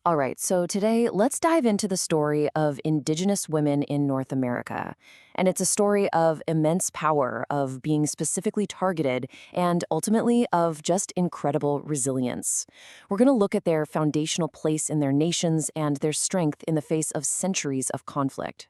All right, so today let's dive into the story of Indigenous women in North America. And it's a story of immense power, of being specifically targeted, and ultimately of just incredible resilience. We're going to look at their foundational place in their nations and their strength in the face of centuries of conflict.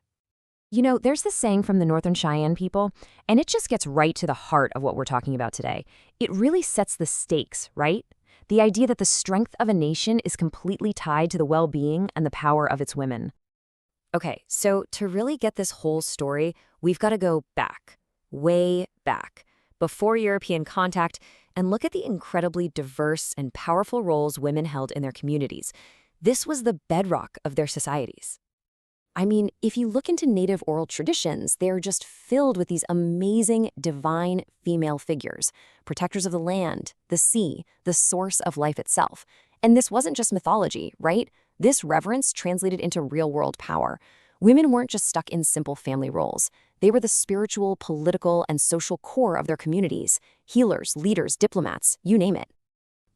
You know, there's this saying from the Northern Cheyenne people, and it just gets right to the heart of what we're talking about today. It really sets the stakes, right? The idea that the strength of a nation is completely tied to the well-being and the power of its women. Okay, so to really get this whole story, we've got to go back, way back, before European contact, and look at the incredibly diverse and powerful roles women held in their communities. This was the bedrock of their societies. I mean, if you look into native oral traditions, they're just filled with these amazing, divine female figures, protectors of the land, the sea, the source of life itself. And this wasn't just mythology, right? This reverence translated into real-world power. Women weren't just stuck in simple family roles. They were the spiritual, political, and social core of their communities. Healers, leaders, diplomats, you name it.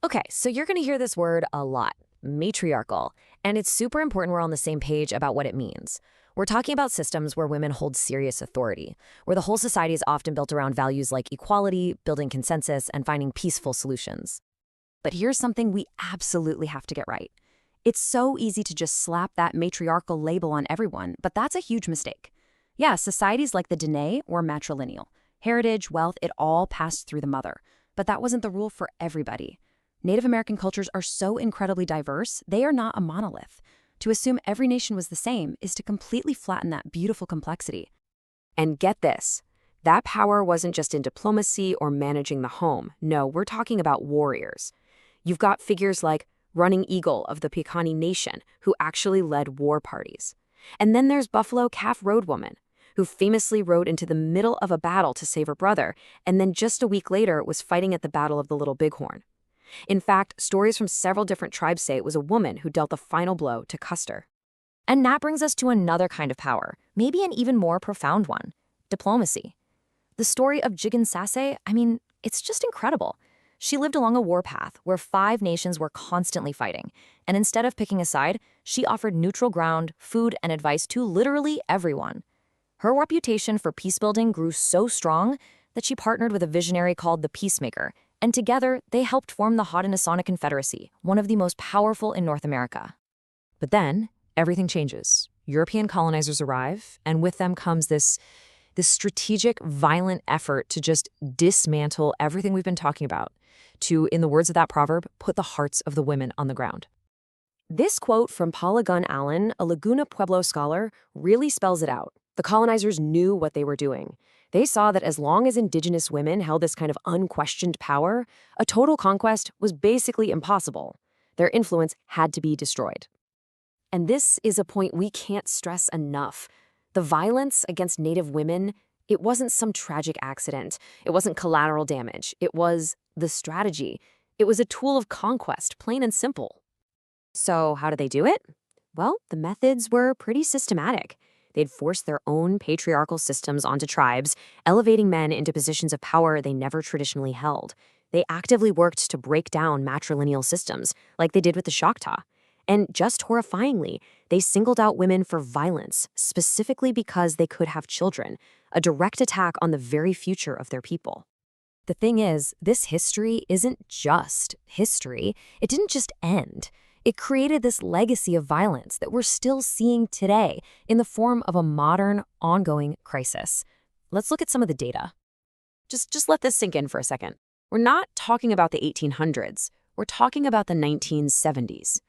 Okay, so you're going to hear this word a lot. Matriarchal, and it's super important we're on the same page about what it means. We're talking about systems where women hold serious authority, where the whole society is often built around values like equality, building consensus, and finding peaceful solutions. But here's something we absolutely have to get right. It's so easy to just slap that matriarchal label on everyone, but that's a huge mistake. Yeah, societies like the Dene were matrilineal. Heritage, wealth, it all passed through the mother. But that wasn't the rule for everybody. Native American cultures are so incredibly diverse, they are not a monolith. To assume every nation was the same is to completely flatten that beautiful complexity. And get this, that power wasn't just in diplomacy or managing the home. No, we're talking about warriors. You've got figures like Running Eagle of the Piikani Nation, who actually led war parties. And then there's Buffalo Calf Road Woman, who famously rode into the middle of a battle to save her brother, and then just a week later was fighting at the Battle of the Little Bighorn. In fact, stories from several different tribes say it was a woman who dealt the final blow to Custer. And that brings us to another kind of power, maybe an even more profound one: diplomacy. The story of Jigen Sase, it's just incredible. She lived along a warpath where 5 nations were constantly fighting, and instead of picking a side, she offered neutral ground, food, and advice to literally everyone. Her reputation for peacebuilding grew so strong that she partnered with a visionary called the Peacemaker, and together they helped form the Haudenosaunee Confederacy, one of the most powerful in North America. But then, everything changes. European colonizers arrive, and with them comes this strategic, violent effort to just dismantle everything we've been talking about, to, in the words of that proverb, put the hearts of the women on the ground. This quote from Paula Gunn Allen, a Laguna Pueblo scholar, really spells it out. The colonizers knew what they were doing. They saw that as long as Indigenous women held this kind of unquestioned power, a total conquest was basically impossible. Their influence had to be destroyed. And this is a point we can't stress enough. The violence against Native women, it wasn't some tragic accident. It wasn't collateral damage. It was the strategy. It was a tool of conquest, plain and simple. So how did they do it? Well, the methods were pretty systematic. They'd forced their own patriarchal systems onto tribes, elevating men into positions of power they never traditionally held. They actively worked to break down matrilineal systems, like they did with the Choctaw. And just horrifyingly, they singled out women for violence, specifically because they could have children, a direct attack on the very future of their people. The thing is, this history isn't just history. It didn't just end. It created this legacy of violence that we're still seeing today in the form of a modern, ongoing crisis. Let's look at some of the data. Just let this sink in for a second. We're not talking about the 1800s. We're talking about the 1970s.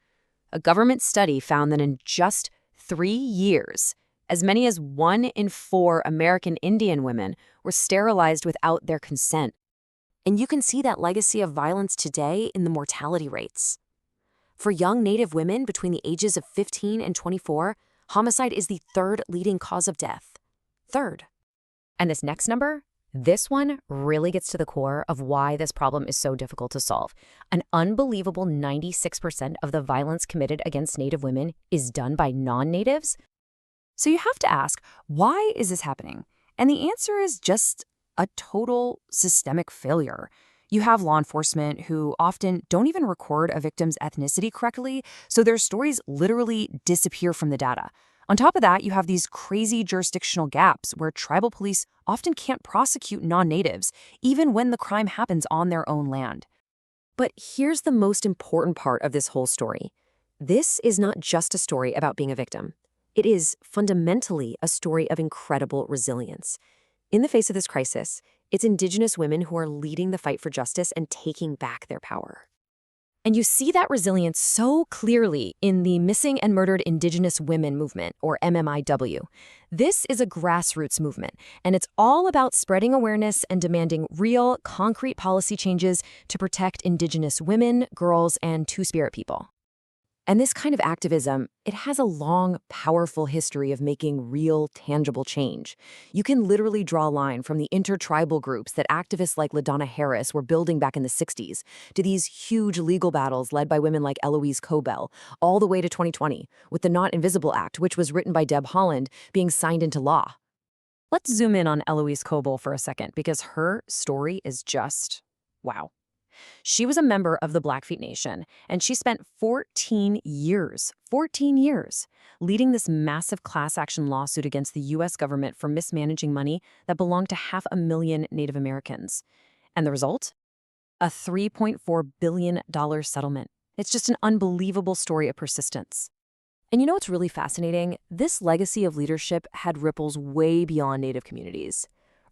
A government study found that in just 3 years, as many as 1 in 4 American Indian women were sterilized without their consent. And you can see that legacy of violence today in the mortality rates. For young Native women between the ages of 15 and 24, homicide is the 3rd leading cause of death. 3rd. And this next number? This one really gets to the core of why this problem is so difficult to solve. An unbelievable 96% of the violence committed against Native women is done by non-Natives. So you have to ask, why is this happening? And the answer is just a total systemic failure. You have law enforcement who often don't even record a victim's ethnicity correctly, so their stories literally disappear from the data. On top of that, you have these crazy jurisdictional gaps where tribal police often can't prosecute non-natives, even when the crime happens on their own land. But here's the most important part of this whole story. This is not just a story about being a victim. It is fundamentally a story of incredible resilience. In the face of this crisis, it's Indigenous women who are leading the fight for justice and taking back their power. And you see that resilience so clearly in the Missing and Murdered Indigenous Women movement, or MMIW. This is a grassroots movement, and it's all about spreading awareness and demanding real, concrete policy changes to protect Indigenous women, girls, and Two-Spirit people. And this kind of activism, it has a long, powerful history of making real, tangible change. You can literally draw a line from the intertribal groups that activists like LaDonna Harris were building back in the 60s to these huge legal battles led by women like Eloise Cobell, all the way to 2020, with the Not Invisible Act, which was written by Deb Haaland, being signed into law. Let's zoom in on Eloise Cobell for a second, because her story is just wow. She was a member of the Blackfeet Nation, and she spent 14 years, leading this massive class action lawsuit against the U.S. government for mismanaging money that belonged to 500,000 Native Americans. And the result? A $3.4 billion settlement. It's just an unbelievable story of persistence. And you know what's really fascinating? This legacy of leadership had ripples way beyond Native communities.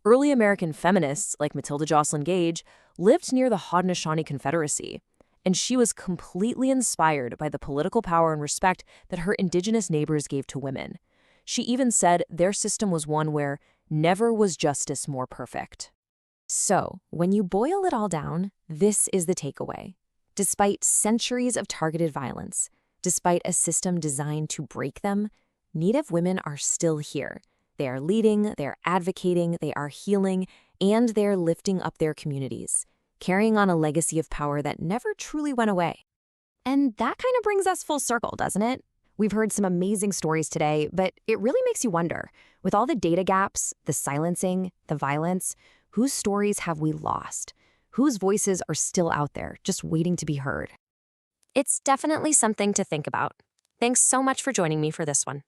Early American feminists, like Matilda Joslyn Gage, lived near the Haudenosaunee Confederacy, and she was completely inspired by the political power and respect that her Indigenous neighbors gave to women. She even said their system was one where never was justice more perfect. So, when you boil it all down, this is the takeaway. Despite centuries of targeted violence, despite a system designed to break them, Native women are still here. They are leading, they're advocating, they are healing, and they're lifting up their communities, carrying on a legacy of power that never truly went away. And that kind of brings us full circle, doesn't it? We've heard some amazing stories today, but it really makes you wonder, with all the data gaps, the silencing, the violence, whose stories have we lost? Whose voices are still out there, just waiting to be heard? It's definitely something to think about. Thanks so much for joining me for this one.